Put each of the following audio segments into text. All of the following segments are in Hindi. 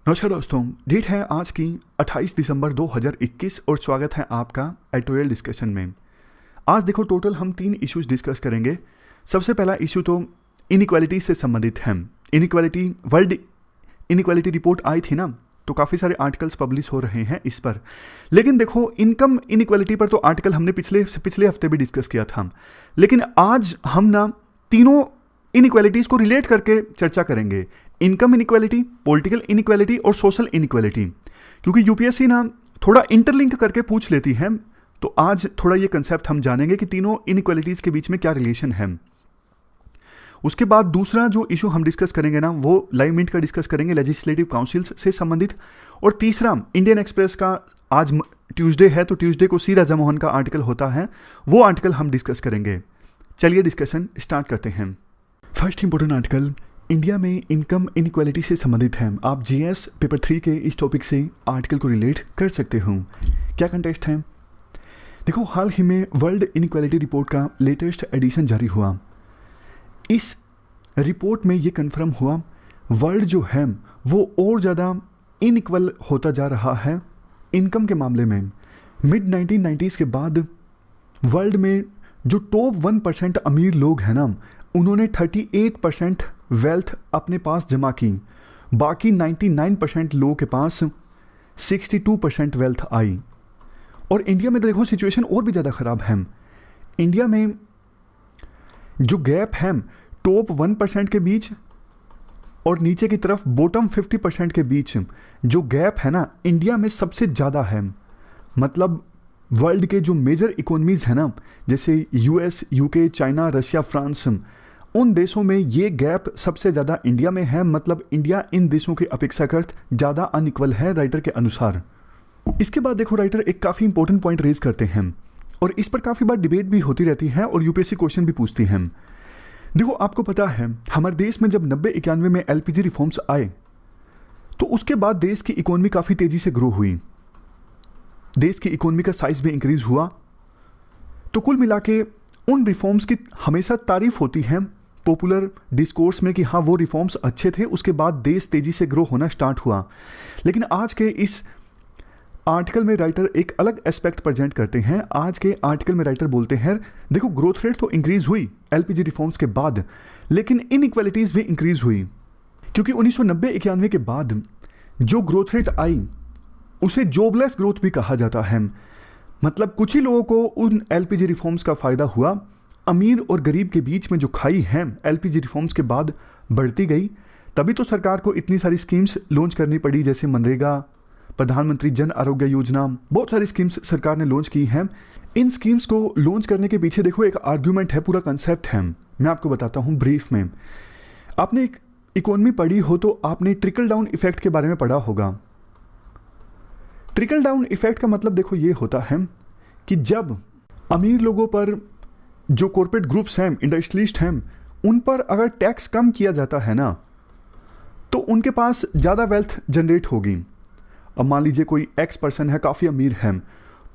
नमस्कार दोस्तों, डेट है आज की 28 दिसंबर 2021 और स्वागत है आपका एडिटोरियल डिस्कशन में। आज देखो टोटल हम 3 इश्यूज डिस्कस करेंगे। सबसे पहला इशू तो इनइक्वालिटी से संबंधित है। इनइक्वालिटी वर्ल्ड इनइक्वालिटी रिपोर्ट आई थी ना, तो काफ़ी सारे आर्टिकल्स पब्लिश हो रहे हैं इस पर। लेकिन देखो इनकम इनइक्वालिटी पर तो आर्टिकल हमने पिछले हफ्ते भी डिस्कस किया था, लेकिन आज हम ना तीनों इनइक्वालिटीज़ को रिलेट करके चर्चा करेंगे। इनकम इनइक्वालिटी, पॉलिटिकल इनइक्वालिटी और सोशल इनइक्वालिटी, क्योंकि यूपीएससी ना थोड़ा इंटरलिंक करके पूछ लेती है। तो आज थोड़ा ये कंसेप्ट हम जानेंगे कि तीनों इनइक्वालिटीज़ के बीच में क्या रिलेशन है। उसके बाद दूसरा जो इशू हम डिस्कस करेंगे ना, वो लाइव मिनट का डिस्कस करेंगे, लेजिस्लेटिव काउंसिल्स से संबंधित। और तीसरा इंडियन एक्सप्रेस का आज ट्यूसडे है, तो ट्यूसडे को सी राजा मोहन का आर्टिकल होता है, वो आर्टिकल हम डिस्कस करेंगे। चलिए डिस्कशन स्टार्ट करते हैं। फर्स्ट इंपॉर्टेंट आर्टिकल इंडिया में इनकम इनइक्वालिटी से संबंधित है। आप जीएस पेपर 3 के इस टॉपिक से आर्टिकल को रिलेट कर सकते हो। क्या कंटेक्स्ट है? देखो, हाल ही में वर्ल्ड इनइक्वालिटी रिपोर्ट का लेटेस्ट एडिशन जारी हुआ। इस रिपोर्ट में ये कन्फर्म हुआ वर्ल्ड जो है वो और ज़्यादा इनइक्वल होता जा रहा है इनकम के मामले में। मिड 1990s के बाद वर्ल्ड में जो टॉप 1% अमीर लोग हैं ना, उन्होंने 38% वेल्थ अपने पास जमा की। बाकी 99% लोगों के पास 62% वेल्थ आई। और इंडिया में तो देखो सिचुएशन और भी ज़्यादा ख़राब है। इंडिया में जो गैप है टॉप 1% के बीच और नीचे की तरफ बॉटम 50% के बीच, जो गैप है ना, इंडिया में सबसे ज़्यादा है। मतलब वर्ल्ड के जो मेजर इकोनॉमीज़ हैं ना, जैसे US, UK, China, Russia, France, उन देशों में ये गैप सबसे ज़्यादा इंडिया में है। मतलब इंडिया इन देशों की अपेक्षाकृत ज़्यादा अनइक्वल है राइटर के अनुसार। इसके बाद देखो राइटर एक काफ़ी इंपॉर्टेंट पॉइंट रेज करते हैं और इस पर काफ़ी बार डिबेट भी होती रहती है और यूपीएससी क्वेश्चन भी पूछती हैं। देखो, आपको पता है हमारे देश में जब 90-91 में एलपीजी रिफॉर्म्स आए तो उसके बाद देश की इकोनॉमी काफ़ी तेज़ी से ग्रो हुई। देश की इकोनॉमी का साइज भी इंक्रीज हुआ। तो कुल मिला के उन रिफॉर्म्स की हमेशा तारीफ होती है पॉपुलर डिस्कोर्स में कि हाँ वो रिफॉर्म्स अच्छे थे, उसके बाद देश तेज़ी से ग्रो होना स्टार्ट हुआ। लेकिन आज के इस आर्टिकल में राइटर एक अलग एस्पेक्ट प्रेजेंट करते हैं। आज के आर्टिकल में राइटर बोलते हैं, देखो ग्रोथ रेट तो इंक्रीज हुई एलपीजी रिफॉर्म्स के बाद, लेकिन इनइक्वालिटीज़ भी इंक्रीज हुई। क्योंकि 1990-91 के बाद जो ग्रोथ रेट आई उसे जॉबलेस ग्रोथ भी कहा जाता है। मतलब कुछ ही लोगों को उन एलपीजी रिफॉर्म्स का फ़ायदा हुआ। अमीर और गरीब के बीच में जो खाई है एलपीजी रिफॉर्म्स के बाद बढ़ती गई। तभी तो सरकार को इतनी सारी स्कीम्स लॉन्च करनी पड़ी, जैसे मनरेगा, प्रधानमंत्री जन आरोग्य योजना, बहुत सारी स्कीम्स सरकार ने लॉन्च की हैं। इन स्कीम्स को लॉन्च करने के पीछे देखो एक आर्ग्यूमेंट है, पूरा कंसेप्ट है। मैं आपको बताता हूँ ब्रीफ में। आपने एक इकोनॉमी पढ़ी हो तो आपने ट्रिकल डाउन इफेक्ट के बारे में पढ़ा होगा। ट्रिकल डाउन इफेक्ट का मतलब देखो ये होता है कि जब अमीर लोगों पर, जो कॉर्पोरेट ग्रुप्स हैं, इंडस्ट्रियलिस्ट हैं, उन पर अगर टैक्स कम किया जाता है ना, तो उनके पास ज़्यादा वेल्थ जनरेट होगी। अब मान लीजिए कोई एक्स पर्सन है, काफ़ी अमीर है,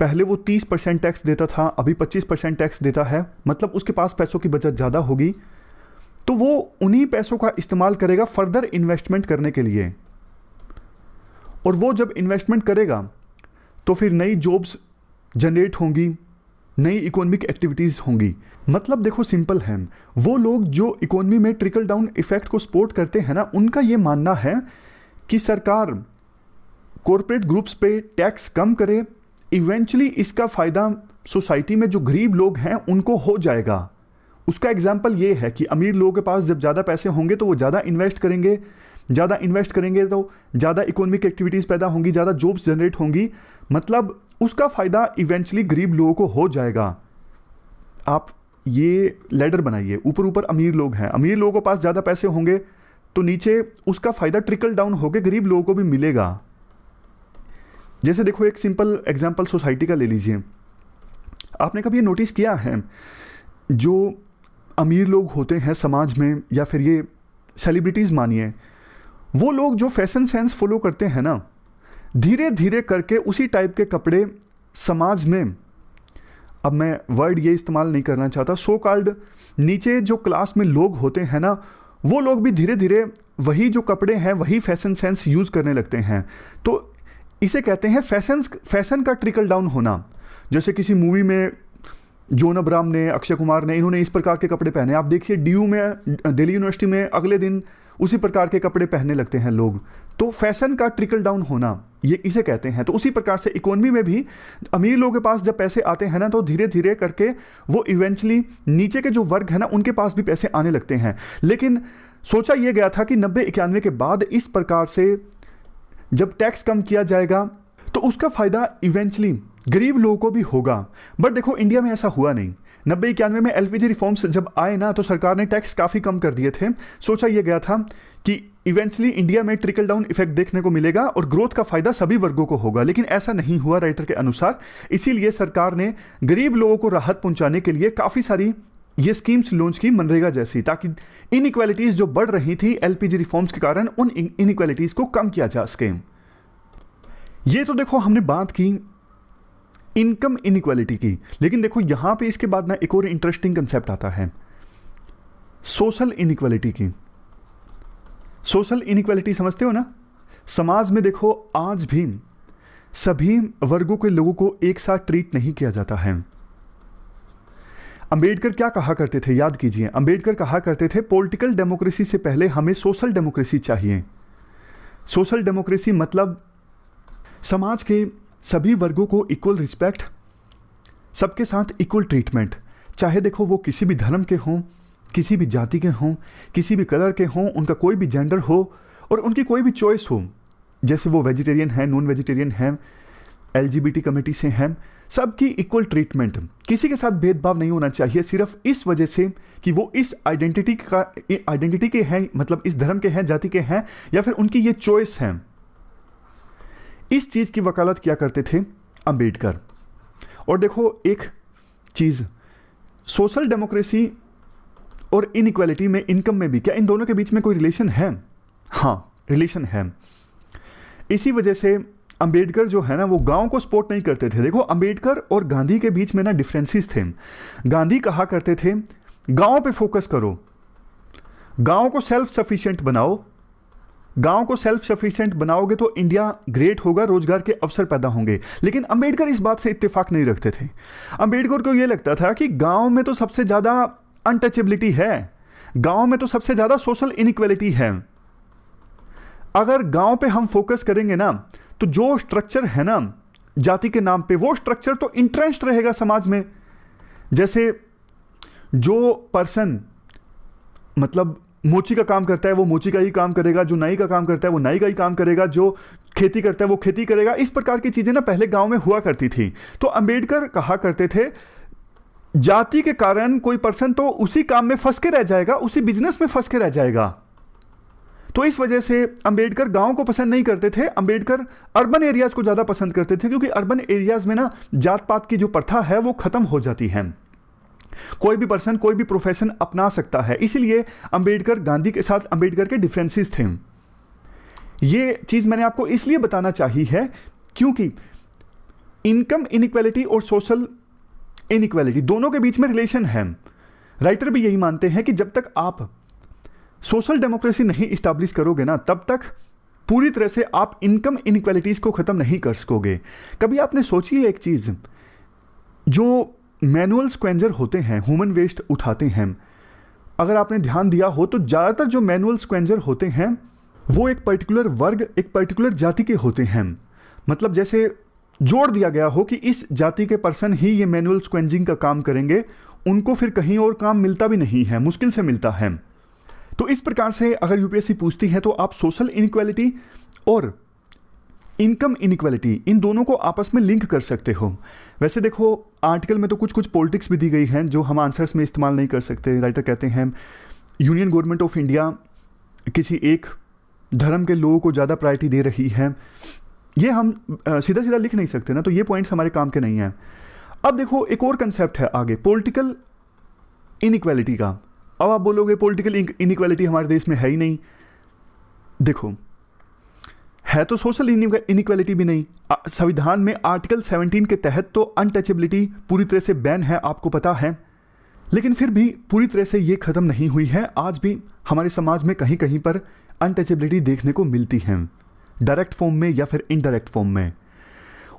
पहले वो 30% टैक्स देता था, अभी 25% टैक्स देता है। मतलब उसके पास पैसों की बचत ज़्यादा होगी, तो वो उन्हीं पैसों का इस्तेमाल करेगा फर्दर इन्वेस्टमेंट करने के लिए। और वो जब इन्वेस्टमेंट करेगा तो फिर नई जॉब्स जनरेट होंगी, नई इकोनॉमिक एक्टिविटीज़ होंगी। मतलब देखो सिंपल है, वो लोग जो इकोनॉमी में ट्रिकल डाउन इफेक्ट को सपोर्ट करते हैं ना, उनका ये मानना है कि सरकार कॉर्पोरेट ग्रुप्स पे टैक्स कम करे, इवेंचुअली इसका फ़ायदा सोसाइटी में जो गरीब लोग हैं उनको हो जाएगा। उसका एग्जाम्पल ये है कि अमीर लोगों के पास जब ज़्यादा पैसे होंगे तो वो ज़्यादा इन्वेस्ट करेंगे, ज़्यादा इन्वेस्ट करेंगे तो ज़्यादा इकोनॉमिक एक्टिविटीज़ पैदा होंगी, ज़्यादा जॉब्स जनरेट होंगी। मतलब उसका फ़ायदा इवेंचुअली गरीब लोगों को हो जाएगा। आप ये लैडर बनाइए, ऊपर ऊपर अमीर लोग हैं, अमीर लोगों के पास ज़्यादा पैसे होंगे तो नीचे उसका फ़ायदा ट्रिकल डाउन होकर गरीब लोगों को भी मिलेगा। जैसे देखो एक सिंपल एग्जांपल सोसाइटी का ले लीजिए। आपने कभी ये नोटिस किया है, जो अमीर लोग होते हैं समाज में, या फिर ये सेलिब्रिटीज़ मानिए, वो लोग जो फैशन सेंस फॉलो करते हैं ना, धीरे धीरे करके उसी टाइप के कपड़े समाज में, अब मैं वर्ड ये इस्तेमाल नहीं करना चाहता, सो कॉल्ड नीचे जो क्लास में लोग होते हैं ना, वो लोग भी धीरे धीरे वही जो कपड़े हैं वही फैशन सेंस यूज़ करने लगते हैं। तो इसे कहते हैं फैशन का ट्रिकल डाउन होना। जैसे किसी मूवी में जॉन अब्राहम ने, अक्षय कुमार ने, इन्होंने इस प्रकार के कपड़े पहने, आप देखिए DU में, दिल्ली यूनिवर्सिटी में अगले दिन उसी प्रकार के कपड़े पहनने लगते हैं लोग। तो फैशन का ट्रिकल डाउन होना, ये इसे कहते हैं। तो उसी प्रकार से इकोनॉमी में भी अमीर लोगों के पास जब पैसे आते हैं ना, तो धीरे धीरे करके वो इवेंचुअली नीचे के जो वर्ग है ना, उनके पास भी पैसे आने लगते हैं। लेकिन सोचा यह गया था कि 90-91 के बाद इस प्रकार से जब टैक्स कम किया जाएगा तो उसका फायदा इवेंचुअली गरीब लोगों को भी होगा। बट देखो इंडिया में ऐसा हुआ नहीं। 90-91 में LPG रिफॉर्म्स जब आए ना, तो सरकार ने टैक्स काफ़ी कम कर दिए थे। सोचा यह गया था कि इवेंचुअली इंडिया में ट्रिकल डाउन इफेक्ट देखने को मिलेगा और ग्रोथ का फायदा सभी वर्गों को होगा, लेकिन ऐसा नहीं हुआ राइटर के अनुसार। इसीलिए सरकार ने गरीब लोगों को राहत पहुंचाने के लिए काफ़ी सारी ये स्कीम्स लॉन्च की, मनरेगा जैसी, ताकि इनइक्वालिटीज़ जो बढ़ रही थी LPG रिफॉर्म्स के कारण, उन इनइक्वालिटीज़ को कम किया जा सके। ये तो देखो हमने बात की इनकम इनइक्वालिटी की, लेकिन देखो यहां पे इसके बाद ना एक और इंटरेस्टिंग कंसेप्ट आता है सोशल इनइक्वालिटी की। सोशल इनइक्वालिटी समझते हो ना? समाज में देखो आज भी सभी वर्गों के लोगों को एक साथ ट्रीट नहीं किया जाता है। अंबेडकर क्या कहा करते थे, याद कीजिए। अंबेडकर कहा करते थे पॉलिटिकल डेमोक्रेसी से पहले हमें सोशल डेमोक्रेसी चाहिए। सोशल डेमोक्रेसी मतलब समाज के सभी वर्गों को इक्वल रिस्पेक्ट, सबके साथ इक्वल ट्रीटमेंट, चाहे देखो वो किसी भी धर्म के हों, किसी भी जाति के हों, किसी भी कलर के हों, उनका कोई भी जेंडर हो और उनकी कोई भी चॉइस हो, जैसे वो वेजिटेरियन है, नॉन वेजिटेरियन है, LGBT कम्युनिटी से हैं, सबकी इक्वल ट्रीटमेंट, किसी के साथ भेदभाव नहीं होना चाहिए सिर्फ इस वजह से कि वो इस आइडेंटिटी के हैं, मतलब इस धर्म के हैं, जाति के हैं, या फिर उनकी ये चॉइस है। इस चीज़ की वकालत किया करते थे अंबेडकर। और देखो एक चीज़, सोशल डेमोक्रेसी और इनइक्वालिटी में, इनकम में भी, क्या इन दोनों के बीच में कोई रिलेशन है? हाँ, रिलेशन है। इसी वजह से अंबेडकर जो है ना, वो गांव को सपोर्ट नहीं करते थे। देखो अंबेडकर और गांधी के बीच में ना डिफरेंसेस थे। गांधी कहा करते थे गांव पे फोकस करो, गांव को सेल्फ सफिशिएंट बनाओ, गांव को सेल्फ सफिशिएंट बनाओगे तो इंडिया ग्रेट होगा, रोजगार के अवसर पैदा होंगे। लेकिन अंबेडकर इस बात से इत्तेफाक नहीं रखते थे। अंबेडकर को यह लगता था कि गांव में तो सबसे ज़्यादा अनटचेबिलिटी है, गांव में तो सबसे ज़्यादा सोशल इनइक्वालिटी है। अगर गांव पे हम फोकस करेंगे ना, तो जो स्ट्रक्चर है ना जाति के नाम पे, वो स्ट्रक्चर तो इंट्रेंस्ड रहेगा समाज में। जैसे जो पर्सन मतलब मोची का काम करता है वो मोची का ही काम करेगा, जो नाई का काम करता है वो नाई का ही काम करेगा, जो खेती करता है वो खेती करेगा। इस प्रकार की चीज़ें ना पहले गांव में हुआ करती थी। तो अंबेडकर कहा करते थे जाति के कारण कोई पर्सन तो उसी काम में फंस के रह जाएगा, उसी बिजनेस में फंस के रह जाएगा। तो इस वजह से अंबेडकर गांव को पसंद नहीं करते थे। अंबेडकर अर्बन एरियाज को ज़्यादा पसंद करते थे, क्योंकि अर्बन एरियाज में ना जात पात की जो प्रथा है वो खत्म हो जाती है। कोई भी पर्सन कोई भी प्रोफेशन अपना सकता है। इसीलिए अंबेडकर, गांधी के साथ अंबेडकर के डिफरेंसेस थे। ये चीज़ मैंने आपको इसलिए बताना चाहिए है क्योंकि इनकम इनइक्वालिटी और सोशल इनइक्वालिटी दोनों के बीच में रिलेशन है। राइटर भी यही मानते हैं कि जब तक आप सोशल डेमोक्रेसी नहीं इस्टेब्लिश करोगे ना, तब तक पूरी तरह से आप इनकम इनइक्वालिटीज़ को ख़त्म नहीं कर सकोगे। कभी आपने सोची है एक चीज़, जो मैनुअल स्क्वेंजर होते हैं, ह्यूमन वेस्ट उठाते हैं, अगर आपने ध्यान दिया हो तो ज़्यादातर जो मैनुअल स्क्वेंजर होते हैं वो एक पर्टिकुलर वर्ग, एक पर्टिकुलर जाति के होते हैं। मतलब जैसे जोड़ दिया गया हो कि इस जाति के पर्सन ही ये मैनुअल स्क्वेंजिंग का काम करेंगे, उनको फिर कहीं और काम मिलता भी नहीं है, मुश्किल से मिलता है। तो इस प्रकार से अगर UPSC पूछती है तो आप सोशल इनइक्वालिटी और इनकम इनइक्वालिटी इन दोनों को आपस में लिंक कर सकते हो। वैसे देखो आर्टिकल में तो कुछ पॉलिटिक्स भी दी गई हैं जो हम आंसर्स में इस्तेमाल नहीं कर सकते। राइटर कहते हैं यूनियन गवर्नमेंट ऑफ इंडिया किसी एक धर्म के लोगों को ज़्यादा प्रायोरिटी दे रही है। ये हम सीधा सीधा लिख नहीं सकते ना, तो ये पॉइंट्स हमारे काम के नहीं हैं। अब देखो एक और कंसेप्ट है आगे, पॉलिटिकल इनइक्वालिटी का। अब आप बोलोगे पॉलिटिकल इनइक्वालिटी हमारे देश में है ही नहीं। देखो है तो सोशल इनइक्वालिटी भी नहीं। संविधान में आर्टिकल 17 के तहत तो अनटचेबिलिटी पूरी तरह से बैन है, आपको पता है, लेकिन फिर भी पूरी तरह से ये ख़त्म नहीं हुई है। आज भी हमारे समाज में कहीं कहीं पर अनटचेबिलिटी देखने को मिलती है, डायरेक्ट फॉर्म में या फिर इनडायरेक्ट फॉर्म में।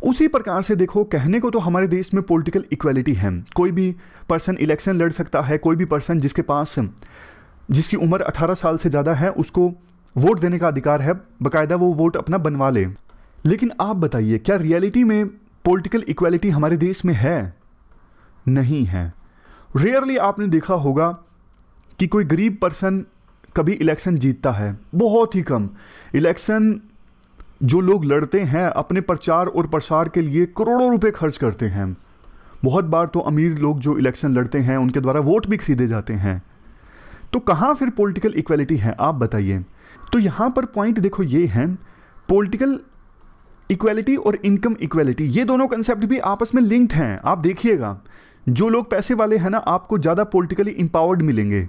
उसी प्रकार से देखो, कहने को तो हमारे देश में पॉलिटिकल इक्वालिटी है, कोई भी पर्सन इलेक्शन लड़ सकता है, कोई भी पर्सन जिसकी उम्र 18 साल से ज़्यादा है उसको वोट देने का अधिकार है, बाकायदा वो वोट अपना बनवा ले। लेकिन आप बताइए, क्या रियलिटी में पॉलिटिकल इक्वालिटी हमारे देश में है? नहीं है। रेयरली आपने देखा होगा कि कोई गरीब पर्सन कभी इलेक्शन जीतता है, बहुत ही कम। इलेक्शन जो लोग लड़ते हैं अपने प्रचार और प्रसार के लिए करोड़ों रुपए खर्च करते हैं। बहुत बार तो अमीर लोग जो इलेक्शन लड़ते हैं उनके द्वारा वोट भी खरीदे जाते हैं। तो कहाँ फिर पॉलिटिकल इक्वालिटी है, आप बताइए। तो यहाँ पर पॉइंट देखो ये है, पॉलिटिकल इक्वालिटी और इनकम इक्वालिटी, ये दोनों कंसेप्ट भी आपस में लिंक्ड हैं। आप देखिएगा, जो लोग पैसे वाले हैं ना, आपको ज़्यादा पॉलिटिकली एम्पावर्ड मिलेंगे।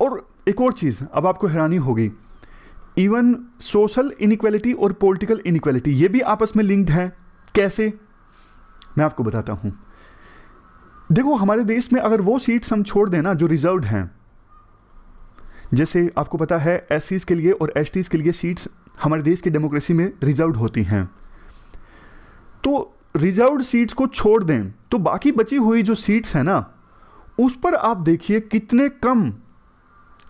और एक और चीज़, अब आपको हैरानी होगी, इवन सोशल इनइक्वालिटी और पॉलिटिकल इनइक्वालिटी ये भी आपस में लिंक्ड है। कैसे, मैं आपको बताता हूं। देखो, हमारे देश में अगर वो सीट्स हम छोड़ दें ना जो रिजर्व्ड हैं, जैसे आपको पता है एससीज के लिए और एसटीज के लिए सीट्स हमारे देश की डेमोक्रेसी में रिजर्व्ड होती हैं, तो रिजर्व्ड सीट्स को छोड़ दें तो बाकी बची हुई जो सीट्स हैं ना, उस पर आप देखिए कितने कम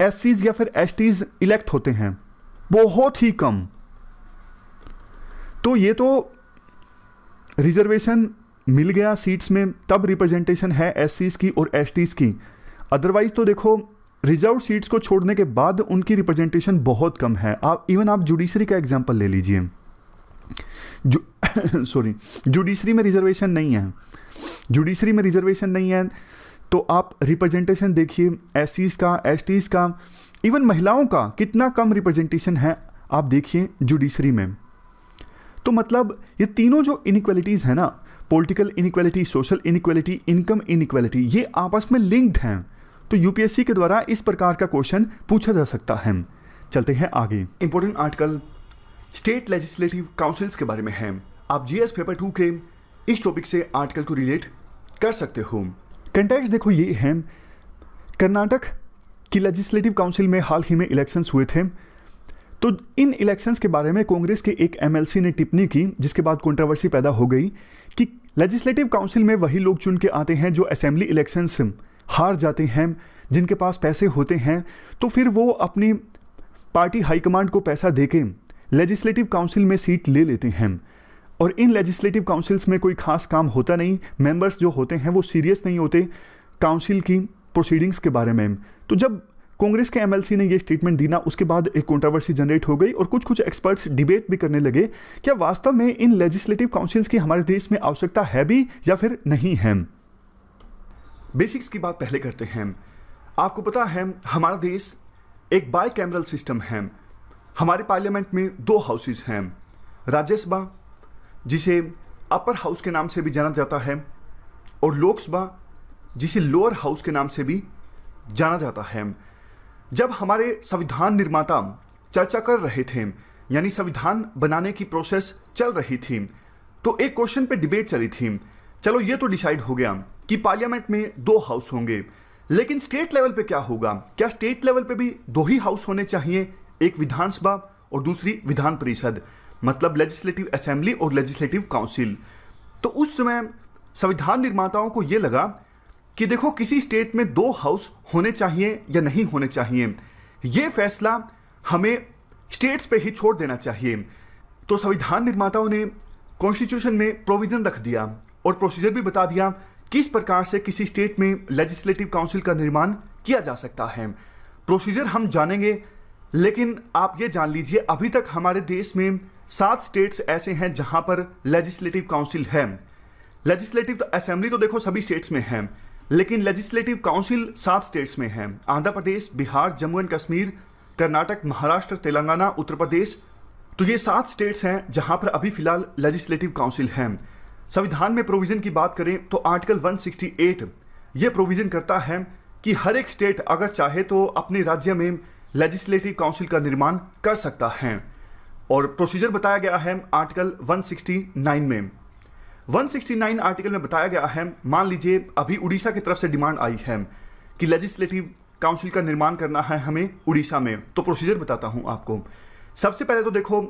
एससीज या फिर एसटीज इलेक्ट होते हैं, बहुत ही कम। तो ये तो रिजर्वेशन मिल गया सीट्स में, तब रिप्रेजेंटेशन है एससीज की और एसटीज की। अदरवाइज तो देखो, रिजर्व सीट्स को छोड़ने के बाद उनकी रिप्रेजेंटेशन बहुत कम है। आप जुडिशरी का एग्जांपल ले लीजिए, जुडिशरी में रिजर्वेशन नहीं है, जुडिशरी में रिजर्वेशन नहीं है, तो आप रिप्रेजेंटेशन देखिए एससीज का, एसटीज का, इवन महिलाओं का कितना कम रिप्रेजेंटेशन है, आप देखिए जुडिशरी में। तो मतलब ये तीनों जो इनइक्वालिटीज़ है ना, political inequality, social inequality, income inequality, ये आपस में लिंक्ड हैं। तो यूपीएससी के द्वारा इस प्रकार का क्वेश्चन पूछा जा सकता है। चलते हैं आगे। Important article state legislative councils के बारे में है। आप जीएस पेपर 2 के इस टॉपिक से आर्टिकल को रिलेट कर सकते हो। कंटेक्स्ट देखो ये है, कर्नाटक की लेजिस्लेटिव काउंसिल में हाल ही में इलेक्शंस हुए थे। तो इन इलेक्शंस के बारे में कांग्रेस के एक एमएलसी ने टिप्पणी की, जिसके बाद कंट्रोवर्सी पैदा हो गई कि लेजिस्लेटिव काउंसिल में वही लोग चुन के आते हैं जो असेंबली इलेक्शंस हार जाते हैं, जिनके पास पैसे होते हैं, तो फिर वो अपनी पार्टी हाईकमांड को पैसा देके लेजिस्लेटिव काउंसिल में सीट ले लेते हैं। और इन लेजिस्लेटिव काउंसिल्स में कोई खास काम होता नहीं, मेंबर्स जो होते हैं वो सीरियस नहीं होते काउंसिल की प्रोसीडिंग्स के बारे में। तो जब कांग्रेस के एमएलसी ने ये स्टेटमेंट दी ना, उसके बाद एक कंट्रोवर्सी जनरेट हो गई और कुछ एक्सपर्ट्स डिबेट भी करने लगे, क्या वास्तव में इन लेजिस्लेटिव काउंसिल्स की हमारे देश में आवश्यकता है भी या फिर नहीं है। बेसिक्स की बात पहले करते हैं। आपको पता है हमारा देश एक बाई कैमरल सिस्टम है। हमारे पार्लियामेंट में 2 हाउसेस हैं, राज्यसभा जिसे अपर हाउस के नाम से भी जाना जाता है और लोकसभा जिसे लोअर हाउस के नाम से भी जाना जाता है। जब हमारे संविधान निर्माता चर्चा कर रहे थे, यानी संविधान बनाने की प्रोसेस चल रही थी, तो एक क्वेश्चन पे डिबेट चली थी। चलो ये तो डिसाइड हो गया कि पार्लियामेंट में 2 हाउस होंगे, लेकिन स्टेट लेवल पे क्या होगा? क्या स्टेट लेवल पे भी 2 ही हाउस होने चाहिए, एक विधानसभा और दूसरी विधान परिषद, मतलब लेजिस्लेटिव असेंबली और लेजिस्लेटिव काउंसिल। तो उस समय संविधान निर्माताओं को यह लगा कि देखो, किसी स्टेट में 2 हाउस होने चाहिए या नहीं होने चाहिए, ये फैसला हमें स्टेट्स पे ही छोड़ देना चाहिए। तो संविधान निर्माताओं ने कॉन्स्टिट्यूशन में प्रोविजन रख दिया और प्रोसीजर भी बता दिया किस प्रकार से किसी स्टेट में लेजिस्लेटिव काउंसिल का निर्माण किया जा सकता है। प्रोसीजर हम जानेंगे, लेकिन आप ये जान लीजिए अभी तक हमारे देश में 7 स्टेट्स ऐसे हैं जहां पर लेजिस्लेटिव काउंसिल है। लेजिस्लेटिव असेंबली तो देखो सभी स्टेट्स में है, लेकिन लेजिस्लेटिव काउंसिल 7 स्टेट्स में है। आंध्र प्रदेश, बिहार, जम्मू एंड कश्मीर, कर्नाटक, महाराष्ट्र, तेलंगाना, उत्तर प्रदेश। तो ये 7 स्टेट्स हैं जहां पर अभी फिलहाल लेजिस्लेटिव काउंसिल है। संविधान में प्रोविजन की बात करें तो आर्टिकल 168 ये प्रोविजन करता है कि हर एक स्टेट अगर चाहे तो अपने राज्य में लेजिस्लेटिव काउंसिल का निर्माण कर सकता है। और प्रोसीजर बताया गया है आर्टिकल 169 में। 169 आर्टिकल में बताया गया है, मान लीजिए अभी उड़ीसा की तरफ से डिमांड आई है कि लेजिस्लेटिव काउंसिल का निर्माण करना है हमें उड़ीसा में। तो प्रोसीजर बताता हूं आपको। सबसे पहले तो देखो,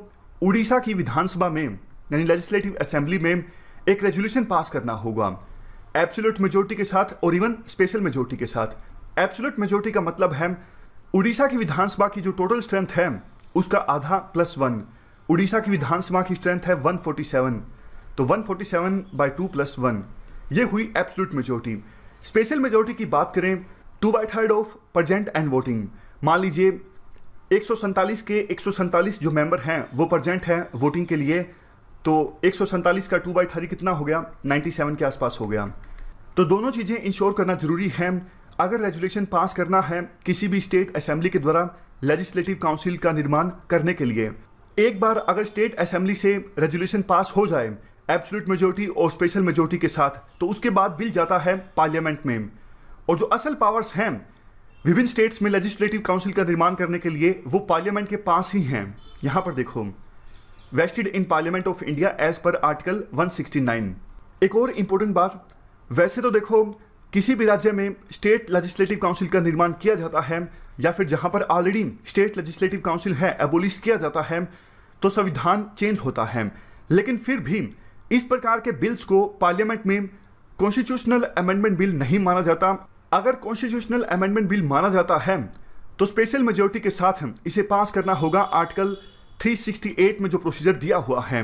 उड़ीसा की विधानसभा में यानी लेजिस्लेटिव असेंबली में एक रेजोल्यूशन पास करना होगा एब्सोल्यूट मेजोरिटी के साथ और इवन स्पेशल मेजोरिटी के साथ। एब्सोल्यूट मेजोरिटी का मतलब है उड़ीसा की विधानसभा की जो टोटल स्ट्रेंथ है उसका आधा +1। उड़ीसा की विधानसभा की स्ट्रेंथ है 147, तो 147/2+1 ये हुई एब्सोल्यूट मेजोरिटी। स्पेशल मेजोरिटी की बात करें, 2/3 ऑफ प्रेजेंट एंड वोटिंग। मान लीजिए 147 के 147 जो मेंबर हैं वो प्रेजेंट हैं वोटिंग के लिए, तो 147 का 2/3 कितना हो गया, 97 के आसपास हो गया। तो दोनों चीज़ें इंश्योर करना जरूरी है अगर रेजोल्यूशन पास करना है किसी भी स्टेट असेंबली के द्वारा लेजिस्लेटिव काउंसिल का निर्माण करने के लिए। एक बार अगर स्टेट असेंबली से रेजोल्यूशन पास हो जाए एब्सोल्यूट मेजोरिटी और स्पेशल मेजोरिटी के साथ, तो उसके बाद बिल जाता है पार्लियामेंट में। और जो असल पावर्स हैं विभिन्न स्टेट्स में लेजिस्लेटिव काउंसिल का निर्माण करने के लिए वो पार्लियामेंट के पास ही हैं। यहाँ पर देखो, vested in parliament of India as per article 169। एक और इंपॉर्टेंट बात, वैसे तो देखो किसी भी राज्य में स्टेट लेजिस्लेटिव काउंसिल का निर्माण किया जाता है या फिर जहाँ पर ऑलरेडी स्टेट लेजिस्लेटिव काउंसिल है एबोलिश किया जाता है तो संविधान चेंज होता है। लेकिन फिर भी इस प्रकार के बिल्स को पार्लियामेंट में कॉन्स्टिट्यूशनल अमेंडमेंट बिल नहीं माना जाता। अगर कॉन्स्टिट्यूशनल अमेंडमेंट बिल माना जाता है तो स्पेशल मेजोरिटी के साथ इसे पास करना होगा आर्टिकल 368 में जो प्रोसीजर दिया हुआ है।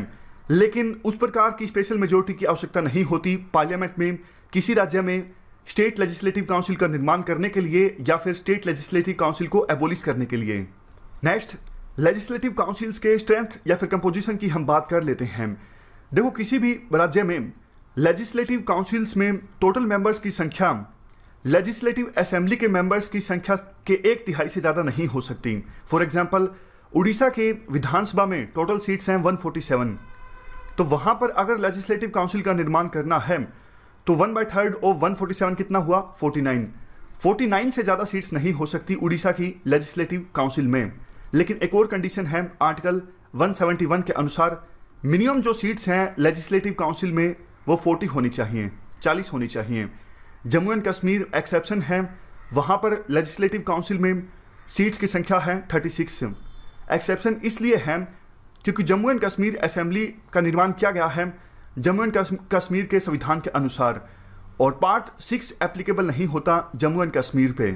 लेकिन उस प्रकार की स्पेशल मेजोरिटी की आवश्यकता नहीं होती पार्लियामेंट में किसी राज्य में स्टेट लेजिस्लेटिव काउंसिल का निर्माण करने के लिए या फिर स्टेट लेजिस्लेटिव काउंसिल को एबोलिश करने के लिए। नेक्स्ट, लेजिस्लेटिव काउंसिल्स के स्ट्रेंथ या फिर कंपोजिशन की हम बात कर लेते हैं। देखो, किसी भी राज्य में लेजिस्लेटिव काउंसिल्स में टोटल मेंबर्स की संख्या लेजिस्लेटिव असेंबली के मेंबर्स की संख्या के 1/3 से ज़्यादा नहीं हो सकती। फॉर एग्जांपल, उड़ीसा के विधानसभा में टोटल सीट्स हैं 147, तो वहाँ पर अगर लेजिस्लेटिव काउंसिल का निर्माण करना है तो 1/3 ऑफ 147 कितना हुआ, 49। 49 से ज़्यादा सीट्स नहीं हो सकती उड़ीसा की लेजिस्लेटिव काउंसिल में। लेकिन एक और कंडीशन है, आर्टिकल 171 के अनुसार मिनिमम जो सीट्स हैं लेजिस्लेटिव काउंसिल में वो 40 होनी चाहिए, 40 होनी चाहिए। जम्मू एंड कश्मीर एक्सेप्शन है, वहाँ पर लेजिस्लेटिव काउंसिल में सीट्स की संख्या है 36। एक्सेप्शन इसलिए है क्योंकि जम्मू एंड कश्मीर असेंबली का निर्माण किया गया है जम्मू एंड कश्मीर के संविधान के अनुसार और पार्ट 6 एप्लीकेबल नहीं होता जम्मू एंड कश्मीर पे।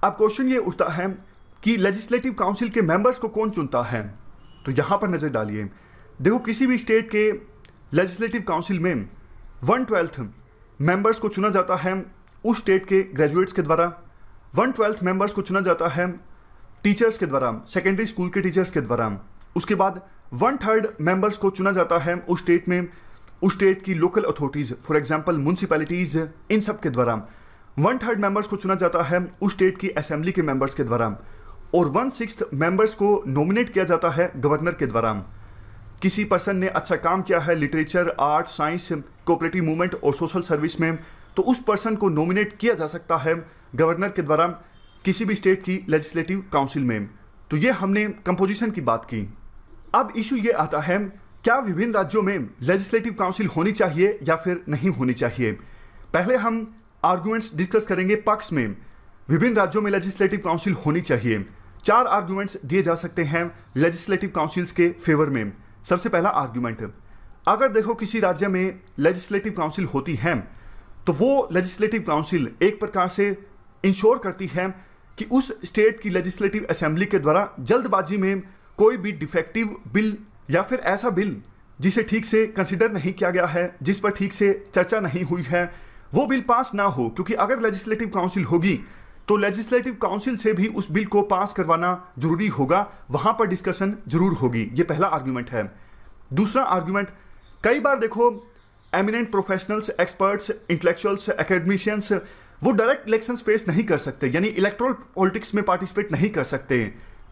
अब क्वेश्चन ये उठता है कि लेजिस्लेटिव काउंसिल के मेंबर्स को कौन चुनता है, तो यहाँ पर नज़र डालिए। देखो, किसी भी स्टेट के लेजिस्लेटिव काउंसिल में 1/12 मेंबर्स को चुना जाता है उस स्टेट के ग्रेजुएट्स के द्वारा, 1/12 मेंबर्स को चुना जाता है टीचर्स के द्वारा, सेकेंडरी स्कूल के टीचर्स के द्वारा। उसके बाद 1/3 मेंबर्स को चुना जाता है उस स्टेट में उस स्टेट की local authorities, for example municipalities, इन सब के द्वारा। 1/3 मेंबर्स को चुना जाता है उस स्टेट की असेंबली के मेंबर्स के द्वारा और 1/6 मेंबर्स को नॉमिनेट किया जाता है गवर्नर के द्वारा। किसी पर्सन ने अच्छा काम किया है literature, art, science, cooperative movement और सोशल सर्विस में, तो उस पर्सन को नॉमिनेट किया जा सकता है गवर्नर के द्वारा किसी भी स्टेट की लेजिस्लेटिव काउंसिल में। तो ये हमने कंपोजिशन की बात की। अब इशू ये आता है, क्या विभिन्न राज्यों में लेजिस्लेटिव काउंसिल होनी चाहिए या फिर नहीं होनी चाहिए। पहले हम आर्गुमेंट्स डिस्कस करेंगे पक्ष में विभिन्न राज्यों में लेजिस्लेटिव काउंसिल होनी चाहिए। 4 आर्गुमेंट्स दिए जा सकते हैं लेजिस्लेटिव काउंसिल्स के फेवर में। सबसे पहला आर्गुमेंट, अगर देखो किसी राज्य में लेजिस्लेटिव काउंसिल होती है तो वो लेजिस्लेटिव काउंसिल एक प्रकार से इंश्योर करती है कि उस स्टेट की लेजिस्लेटिव असेंबली के द्वारा जल्दबाजी में कोई भी डिफेक्टिव बिल या फिर ऐसा बिल जिसे ठीक से कंसिडर नहीं किया गया है, जिस पर ठीक से चर्चा नहीं हुई है, वो बिल पास ना हो। क्योंकि अगर लेजिस्लेटिव काउंसिल होगी तो लेजिस्लेटिव काउंसिल से भी उस बिल को पास करवाना जरूरी होगा, वहाँ पर डिस्कशन जरूर होगी। ये पहला आर्गुमेंट है। दूसरा आर्गुमेंट, कई बार देखो eminent professionals, experts, intellectuals, academicians वो डायरेक्ट इलेक्शंस फेस नहीं कर सकते, यानी इलेक्टोरल पॉलिटिक्स में पार्टिसिपेट नहीं कर सकते।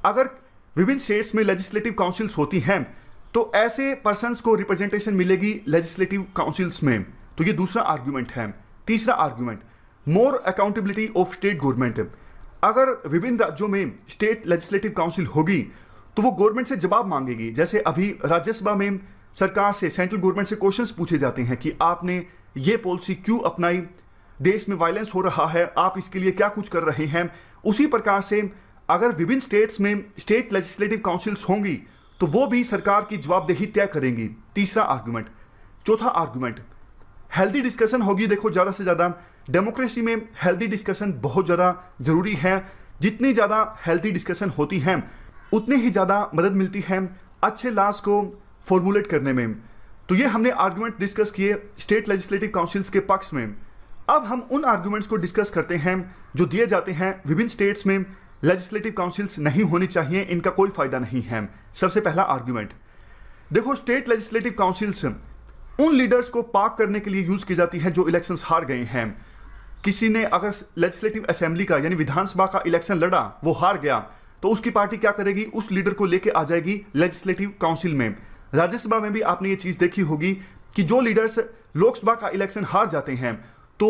अगर विभिन्न स्टेट्स में लेजिस्लेटिव काउंसिल्स होती हैं तो ऐसे पर्सन्स को रिप्रेजेंटेशन मिलेगी लेजिस्लेटिव काउंसिल्स में। तो ये दूसरा आर्गुमेंट है। तीसरा argument, more accountability of state government. अगर विभिन्न राज्यों में स्टेट लेजिस्लेटिव काउंसिल होगी तो वो गवर्नमेंट से जवाब मांगेगी। जैसे अभी राज्यसभा में सरकार से, सेंट्रल गवर्नमेंट से क्वेश्चंस पूछे जाते हैं कि आपने ये पॉलिसी क्यों अपनाई, देश में वायलेंस हो रहा है, आप इसके लिए क्या कुछ कर रहे हैं। उसी प्रकार से अगर विभिन्न स्टेट्स में स्टेट लेजिस्लेटिव काउंसिल्स होंगी तो वो भी सरकार की जवाबदेही तय करेंगी। तीसरा आर्गुमेंट। चौथा आर्गुमेंट, हेल्दी डिस्कशन होगी। देखो ज़्यादा से ज़्यादा डेमोक्रेसी में हेल्दी डिस्कशन बहुत ज़्यादा ज़रूरी है। जितनी ज़्यादा हेल्दी डिस्कशन होती है उतनी ही ज़्यादा मदद मिलती है अच्छे लॉज को फॉर्मुलेट करने में। तो ये हमने आर्गुमेंट डिस्कस किए स्टेट लेजिस्लेटिव काउंसिल्स के पक्ष में। अब हम उन आर्गुमेंट्स को डिस्कस करते हैं जो दिए जाते हैं विभिन्न स्टेट्स में लेजिस्लेटिव काउंसिल्स नहीं होनी चाहिए, इनका कोई फ़ायदा नहीं है। सबसे पहला आर्गुमेंट, देखो स्टेट लेजिस्लेटिव काउंसिल्स उन लीडर्स को पाक करने के लिए यूज़ की जाती हैं जो इलेक्शंस हार गए हैं। किसी ने अगर लेजिस्लेटिव असेंबली का यानी विधानसभा का इलेक्शन लड़ा, वो हार गया, तो उसकी पार्टी क्या करेगी, उस लीडर को लेके आ जाएगी लेजिस्लेटिव काउंसिल में। राज्यसभा में भी आपने ये चीज़ देखी होगी कि जो लीडर्स लोकसभा का इलेक्शन हार जाते हैं तो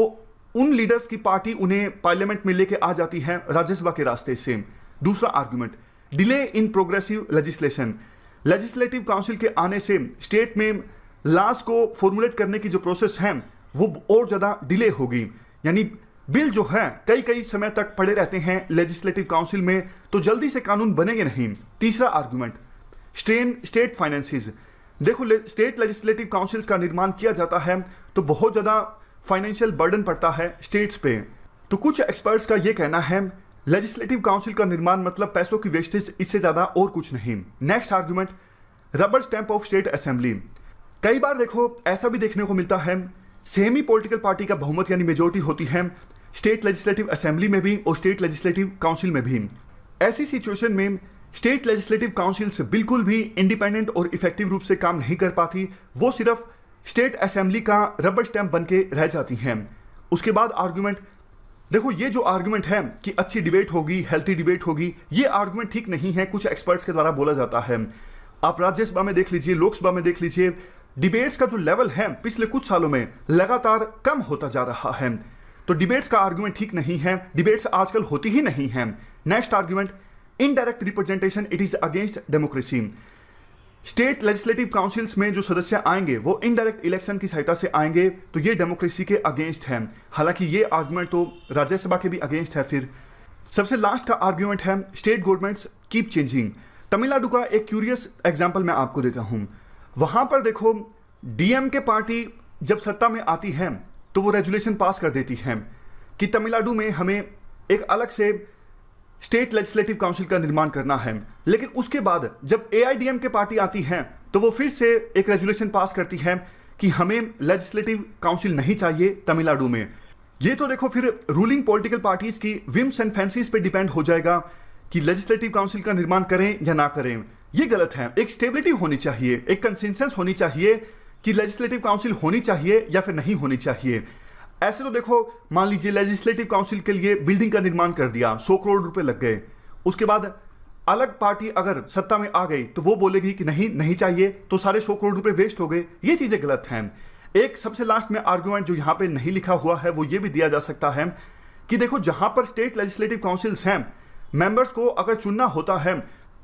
उन लीडर्स की पार्टी उन्हें पार्लियामेंट में लेके आ जाती है राज्यसभा के रास्ते से। दूसरा argument, delay in progressive legislation. Legislative council के आने से स्टेट में लॉज को फॉर्मुलेट करने की जो प्रोसेस है वो और ज़्यादा डिले होगी, यानी बिल जो है कई कई समय तक पड़े रहते हैं लेजिस्लेटिव काउंसिल में, तो जल्दी से कानून बनेंगे नहीं। तीसरा आर्गुमेंट, स्ट्रेन स्टेट फाइनेंसिस। देखो स्टेट लेजिस्लेटिव काउंसिल्स का निर्माण किया जाता है तो बहुत ज़्यादा फाइनेंशियल बर्डन पड़ता है स्टेट्स पे। तो कुछ एक्सपर्ट्स का ये कहना है लेजिस्लेटिव काउंसिल का निर्माण मतलब पैसों की वेस्टेज, इससे ज़्यादा और कुछ नहीं। Next argument, rubber stamp of state assembly. कई बार देखो ऐसा भी देखने को मिलता है सेमी पॉलिटिकल पार्टी का बहुमत यानी मेजोरिटी होती है स्टेट लेजिस्लेटिव असेंबली में भी और स्टेट लेजिस्लेटिव काउंसिल में भी। ऐसी सिचुएशन में स्टेट लेजिस्लेटिव काउंसिल्स बिल्कुल भी इंडिपेंडेंट और इफेक्टिव रूप से काम नहीं कर पाती, वो सिर्फ स्टेट असेंबली का रबर स्टैंप बन के रह जाती हैं। उसके बाद आर्गुमेंट, देखो ये जो आर्गुमेंट है कि अच्छी डिबेट होगी, हेल्थी डिबेट होगी, ये आर्गुमेंट ठीक नहीं है, कुछ एक्सपर्ट्स के द्वारा बोला जाता है। आप राज्यसभा में देख लीजिए, लोकसभा में देख लीजिए, डिबेट्स का जो लेवल है पिछले कुछ सालों में लगातार कम होता जा रहा है। तो डिबेट्स का आर्गुमेंट ठीक नहीं है, डिबेट्स आजकल होती ही नहीं है। Next argument, indirect representation, it is against democracy. State legislative councils में जो सदस्य आएंगे वो इनडायरेक्ट इलेक्शन की सहायता से आएंगे, तो ये डेमोक्रेसी के अगेंस्ट है। हालांकि ये आर्गुमेंट तो राज्यसभा के भी अगेंस्ट है। फिर सबसे लास्ट का आर्गुमेंट है state governments keep changing. Tamil Nadu का एक क्यूरियस एग्जाम्पल मैं आपको देता हूँ। वहाँ पर देखो डीएमके पार्टी जब सत्ता में आती है तो वो रेजुलेशन पास कर देती है कि तमिलनाडु में हमें एक अलग से स्टेट लेजिस्लेटिव काउंसिल का निर्माण करना है। लेकिन उसके बाद जब एआईडीएमके पार्टी आती है तो वो फिर से एक रेजुलेशन पास करती है कि हमें लेजिस्लेटिव काउंसिल नहीं चाहिए तमिलनाडु में। ये तो देखो फिर रूलिंग पॉलिटिकल पार्टीज की विम्स एंड फैंसीज पे डिपेंड हो जाएगा कि लेजिस्लेटिव काउंसिल का निर्माण करें या ना करें। ये गलत है। एक स्टेबिलिटी होनी चाहिए, एक कंसेंसस होनी चाहिए कि लेजिस्लेटिव काउंसिल होनी चाहिए या फिर नहीं होनी चाहिए। ऐसे तो देखो मान लीजिए लेजिस्लेटिव काउंसिल के लिए बिल्डिंग का निर्माण कर दिया, 100 करोड़ रुपए लग गए, उसके बाद अलग पार्टी अगर सत्ता में आ गई तो वो बोलेगी कि नहीं नहीं चाहिए, तो सारे 100 करोड़ रुपए वेस्ट हो गए। ये चीज़ें गलत हैं। एक सबसे लास्ट में आर्गुमेंट जो यहाँ पे नहीं लिखा हुआ है वो ये भी दिया जा सकता है कि देखो जहाँ पर स्टेट लेजिस्लेटिव काउंसिल्स हैं, मेंबर्स को अगर चुनना होता है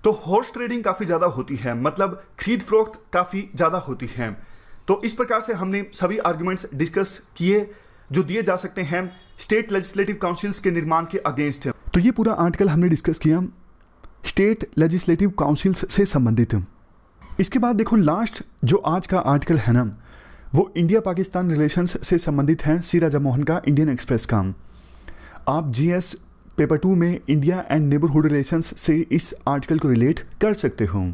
तो हॉर्स ट्रेडिंग काफ़ी ज़्यादा होती है, मतलब खरीद फरोख्त काफ़ी ज़्यादा होती है। तो इस प्रकार से हमने सभी आर्गुमेंट्स डिस्कस किए जो दिए जा सकते हैं स्टेट लेजिस्लेटिव काउंसिल्स के निर्माण के अगेंस्ट है। तो ये पूरा आर्टिकल हमने डिस्कस किया स्टेट लेजिस्लेटिव काउंसिल्स से संबंधित। इसके बाद देखो लास्ट जो आज का आर्टिकल है ना, वो इंडिया पाकिस्तान रिलेशंस से संबंधित है, सी राजा मोहन का, इंडियन एक्सप्रेस का। आप जीएस पेपर 2 में इंडिया एंड नेबरहुड रिलेशंस से इस आर्टिकल को रिलेट कर सकते हो।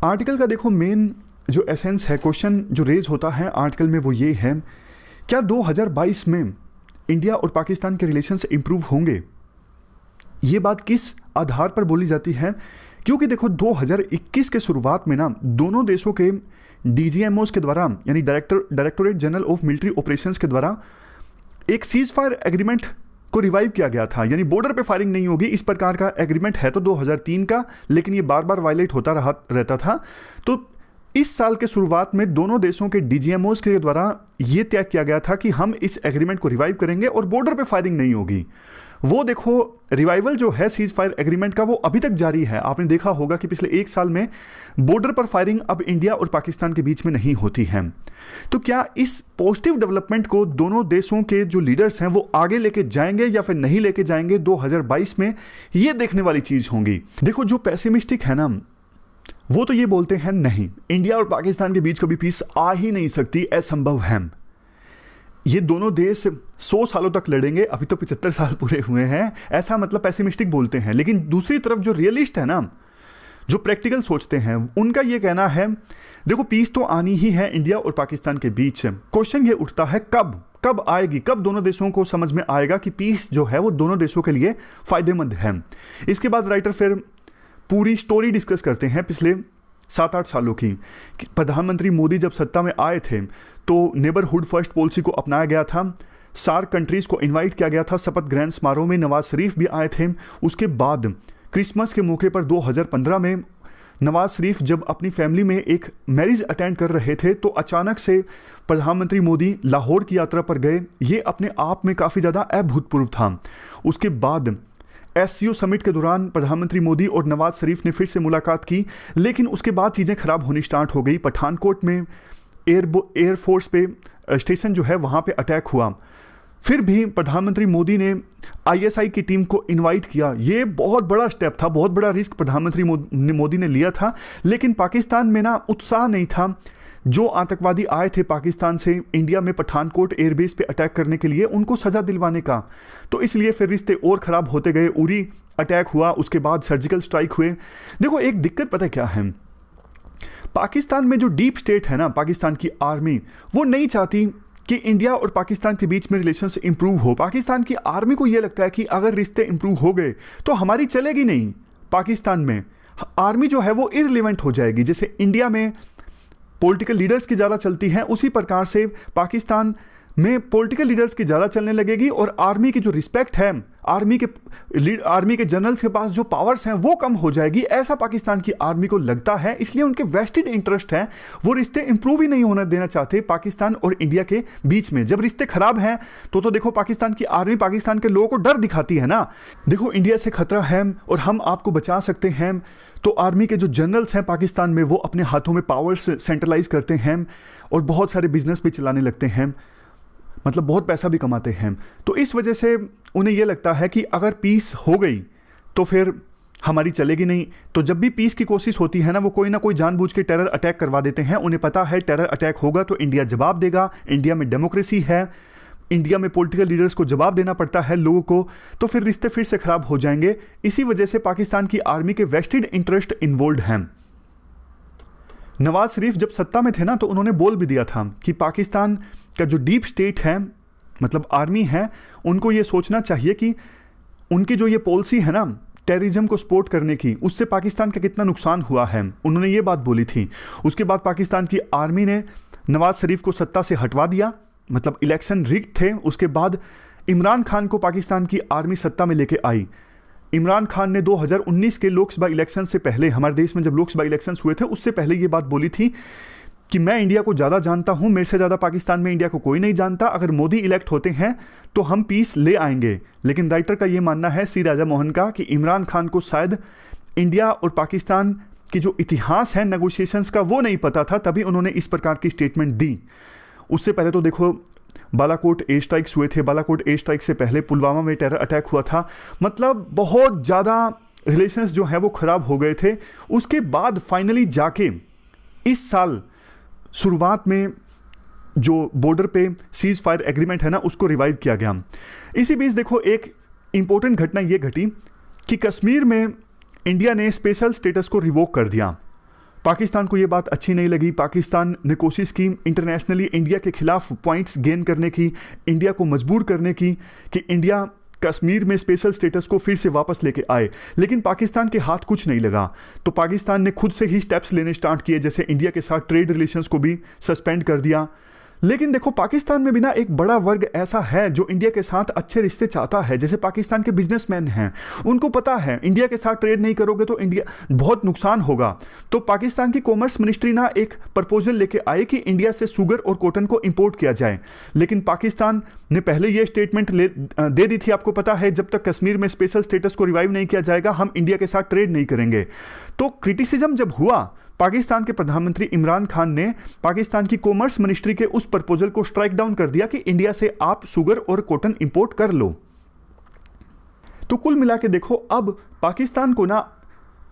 आर्टिकल का देखो मेन जो एसेंस है, क्वेश्चन जो रेज होता है आर्टिकल में वो ये है, क्या 2022 में इंडिया और पाकिस्तान के रिलेशंस इंप्रूव होंगे? ये बात किस आधार पर बोली जाती है? क्योंकि देखो 2021 के शुरुआत में ना दोनों देशों के डीजीएमओस के द्वारा यानी directorate general of military operations के द्वारा एक सीज फायर एग्रीमेंट को रिवाइव किया गया था, यानी बॉर्डर पे फायरिंग नहीं होगी, इस प्रकार का एग्रीमेंट है तो 2003 का, लेकिन ये बार बार वायलेट होता रहता था। तो इस साल के शुरुआत में दोनों देशों के डीजीएमओस के द्वारा ये तय किया गया था कि हम इस एग्रीमेंट को रिवाइव करेंगे और बॉर्डर पे फायरिंग नहीं होगी। वो देखो रिवाइवल जो है सीज फायर एग्रीमेंट का वो अभी तक जारी है। आपने देखा होगा कि पिछले 1 साल में बॉर्डर पर फायरिंग अब इंडिया और पाकिस्तान के बीच में नहीं होती है। तो क्या इस पॉजिटिव डेवलपमेंट को दोनों देशों के जो लीडर्स हैं वो आगे लेके जाएंगे या फिर नहीं लेके जाएंगे 2022 में, ये देखने वाली चीज होगी। देखो जो पेसिमिस्टिक है ना वो तो ये बोलते हैं नहीं, इंडिया और पाकिस्तान के बीच कभी पीस आ ही नहीं सकती, असंभव है। ये दोनों देश 100 सालों तक लड़ेंगे, अभी तो 75 साल पूरे हुए हैं, ऐसा मतलब पेसिमिस्टिक बोलते हैं। लेकिन दूसरी तरफ जो रियलिस्ट है ना, जो प्रैक्टिकल सोचते हैं, उनका ये कहना है देखो पीस तो आनी ही है इंडिया और पाकिस्तान के बीच। क्वेश्चन ये उठता है कब आएगी, कब दोनों देशों को समझ में आएगा कि पीस जो है वो दोनों देशों के लिए फायदेमंद है। इसके बाद राइटर फिर पूरी स्टोरी डिस्कस करते हैं पिछले 7-8 सालों की। प्रधानमंत्री मोदी जब सत्ता में आए थे तो नेबरहुड फर्स्ट पॉलिसी को अपनाया गया था, सार्क कंट्रीज को इनवाइट किया गया था, शपथ ग्रहण समारोह में नवाज शरीफ भी आए थे। उसके बाद क्रिसमस के मौके पर 2015 में नवाज शरीफ जब अपनी फैमिली में एक मैरिज अटेंड कर रहे थे तो अचानक से प्रधानमंत्री मोदी लाहौर की यात्रा पर गए। ये अपने आप में काफ़ी ज़्यादा अभूतपूर्व था। उसके बाद SCO समिट के दौरान प्रधानमंत्री मोदी और नवाज शरीफ ने फिर से मुलाकात की, लेकिन उसके बाद चीज़ें खराब होनी स्टार्ट हो गई। पठानकोट में एयरफोर्स पे स्टेशन जो है वहाँ पे अटैक हुआ। फिर भी प्रधानमंत्री मोदी ने ISI की टीम को इनवाइट किया। ये बहुत बड़ा स्टेप था, बहुत बड़ा रिस्क प्रधानमंत्री मोदी ने लिया था। लेकिन पाकिस्तान में ना उत्साह नहीं था। जो आतंकवादी आए थे पाकिस्तान से इंडिया में पठानकोट एयरबेस पे अटैक करने के लिए, उनको सजा दिलवाने का, तो इसलिए फिर रिश्ते और ख़राब होते गए। उरी अटैक हुआ, उसके बाद सर्जिकल स्ट्राइक हुए। देखो एक दिक्कत पता क्या है, पाकिस्तान में जो डीप स्टेट है ना, पाकिस्तान की आर्मी, वो नहीं चाहती कि इंडिया और पाकिस्तान के बीच में रिलेशंस इंप्रूव हो। पाकिस्तान की आर्मी को ये लगता है कि अगर रिश्ते इंप्रूव हो गए तो हमारी चलेगी नहीं, पाकिस्तान में आर्मी जो है वो इररिलेवेंट हो जाएगी। जैसे इंडिया में पॉलिटिकल लीडर्स की ज़्यादा चलती हैं, उसी प्रकार से पाकिस्तान में पॉलिटिकल लीडर्स की ज़्यादा चलने लगेगी और आर्मी की जो रिस्पेक्ट है, आर्मी के जनरल्स के पास जो पावर्स हैं वो कम हो जाएगी। ऐसा पाकिस्तान की आर्मी को लगता है, इसलिए उनके वेस्टेड इंटरेस्ट है, वो रिश्ते इंप्रूव ही नहीं होने देना चाहते पाकिस्तान और इंडिया के बीच में। जब रिश्ते खराब हैं तो देखो पाकिस्तान की आर्मी पाकिस्तान के लोगों को डर दिखाती है ना, देखो इंडिया से खतरा है और हम आपको बचा सकते हैं। तो आर्मी के जो जनरल्स हैं पाकिस्तान में वो अपने हाथों में पावर्स सेंट्रलाइज करते हैं और बहुत सारे बिजनेस भी चलाने लगते हैं, मतलब बहुत पैसा भी कमाते हैं। तो इस वजह से उन्हें यह लगता है कि अगर पीस हो गई तो फिर हमारी चलेगी नहीं। तो जब भी पीस की कोशिश होती है ना, वो कोई ना कोई जानबूझ के टेरर अटैक करवा देते हैं। उन्हें पता है टेरर अटैक होगा तो इंडिया जवाब देगा, इंडिया में डेमोक्रेसी है, इंडिया में पॉलिटिकल लीडर्स को जवाब देना पड़ता है लोगों को, तो फिर रिश्ते फिर से खराब हो जाएंगे। इसी वजह से पाकिस्तान की आर्मी के वेस्टेड इंटरेस्ट इन्वॉल्व हैं। नवाज शरीफ जब सत्ता में थे ना तो उन्होंने बोल भी दिया था कि पाकिस्तान का जो डीप स्टेट है, मतलब आर्मी है, उनको ये सोचना चाहिए कि उनकी जो ये पॉलिसी है ना टेररिज्म को सपोर्ट करने की, उससे पाकिस्तान का कितना नुकसान हुआ है। उन्होंने ये बात बोली थी। उसके बाद पाकिस्तान की आर्मी ने नवाज शरीफ को सत्ता से हटवा दिया, मतलब इलेक्शन रिग्ड थे। उसके बाद इमरान खान को पाकिस्तान की आर्मी सत्ता में लेके आई। इमरान खान ने 2019 के लोकसभा इलेक्शन से पहले, हमारे देश में जब लोकसभा इलेक्शंस हुए थे उससे पहले ये बात बोली थी कि मैं इंडिया को ज़्यादा जानता हूँ, मेरे से ज़्यादा पाकिस्तान में इंडिया को कोई नहीं जानता, अगर मोदी इलेक्ट होते हैं तो हम पीस ले आएंगे। लेकिन राइटर का ये मानना है, सी राजा मोहन का, कि इमरान खान को शायद इंडिया और पाकिस्तान की जो इतिहास है नेगोशिएशंस का वो नहीं पता था, तभी उन्होंने इस प्रकार की स्टेटमेंट दी। उससे पहले तो देखो बालाकोट एयर स्ट्राइक्स हुए थे, बालाकोट एयर स्ट्राइक से पहले पुलवामा में टेरर अटैक हुआ था, मतलब बहुत ज़्यादा रिलेशंस जो है वो ख़राब हो गए थे। उसके बाद फाइनली जाके इस साल शुरुआत में जो बॉर्डर पे सीज फायर एग्रीमेंट है ना उसको रिवाइव किया गया। इसी बीच देखो एक इंपॉर्टेंट घटना ये घटी कि कश्मीर में इंडिया ने स्पेशल स्टेटस को रिवोक कर दिया। पाकिस्तान को ये बात अच्छी नहीं लगी। पाकिस्तान ने कोशिश की इंटरनेशनली इंडिया के खिलाफ पॉइंट्स गेन करने की, इंडिया को मजबूर करने की कि इंडिया कश्मीर में स्पेशल स्टेटस को फिर से वापस लेके आए, लेकिन पाकिस्तान के हाथ कुछ नहीं लगा। तो पाकिस्तान ने खुद से ही स्टेप्स लेने स्टार्ट किए, जैसे इंडिया के साथ ट्रेड रिलेशंस को भी सस्पेंड कर दिया। लेकिन देखो पाकिस्तान में भी ना एक बड़ा वर्ग ऐसा है जो इंडिया के साथ अच्छे रिश्ते चाहता है। जैसे पाकिस्तान के बिजनेसमैन हैं, उनको पता है इंडिया के साथ ट्रेड नहीं करोगे तो इंडिया बहुत नुकसान होगा। तो पाकिस्तान की कॉमर्स मिनिस्ट्री ना एक प्रपोजल लेके आए कि इंडिया से शुगर और कॉटन को इंपोर्ट किया जाए। लेकिन पाकिस्तान ने पहले ये स्टेटमेंट दे दी थी, आपको पता है, जब तक कश्मीर में स्पेशल स्टेटस को रिवाइव नहीं किया जाएगा हम इंडिया के साथ ट्रेड नहीं करेंगे। तो क्रिटिसिज्म जब हुआ, पाकिस्तान के प्रधानमंत्री इमरान खान ने पाकिस्तान की कॉमर्स मिनिस्ट्री के उस प्रपोजल को स्ट्राइक डाउन कर दिया कि इंडिया से आप शुगर और कॉटन इंपोर्ट कर लो। तो कुल मिला के देखो, अब पाकिस्तान को ना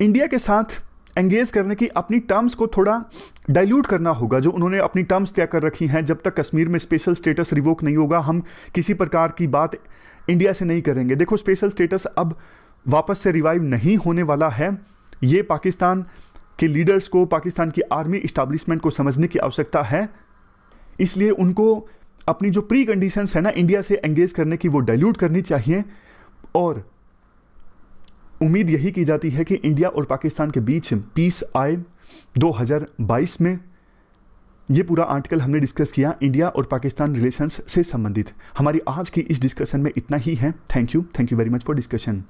इंडिया के साथ एंगेज करने की अपनी टर्म्स को थोड़ा डाइल्यूट करना होगा। जो उन्होंने अपनी टर्म्स तय कर रखी हैं, जब तक कश्मीर में स्पेशल स्टेटस रिवोक नहीं होगा हम किसी प्रकार की बात इंडिया से नहीं करेंगे। देखो स्पेशल स्टेटस अब वापस से रिवाइव नहीं होने वाला है। ये पाकिस्तान के लीडर्स को, पाकिस्तान की आर्मी इस्टेब्लिशमेंट को समझने की आवश्यकता है। इसलिए उनको अपनी जो प्री कंडीशंस है ना इंडिया से एंगेज करने की, वो डाइल्यूट करनी चाहिए। और उम्मीद यही की जाती है कि इंडिया और पाकिस्तान के बीच पीस आए 2022 में। ये पूरा आर्टिकल हमने डिस्कस किया इंडिया और पाकिस्तान रिलेशंस से संबंधित। हमारी आज की इस डिस्कशन में इतना ही है। Thank you very much for discussion.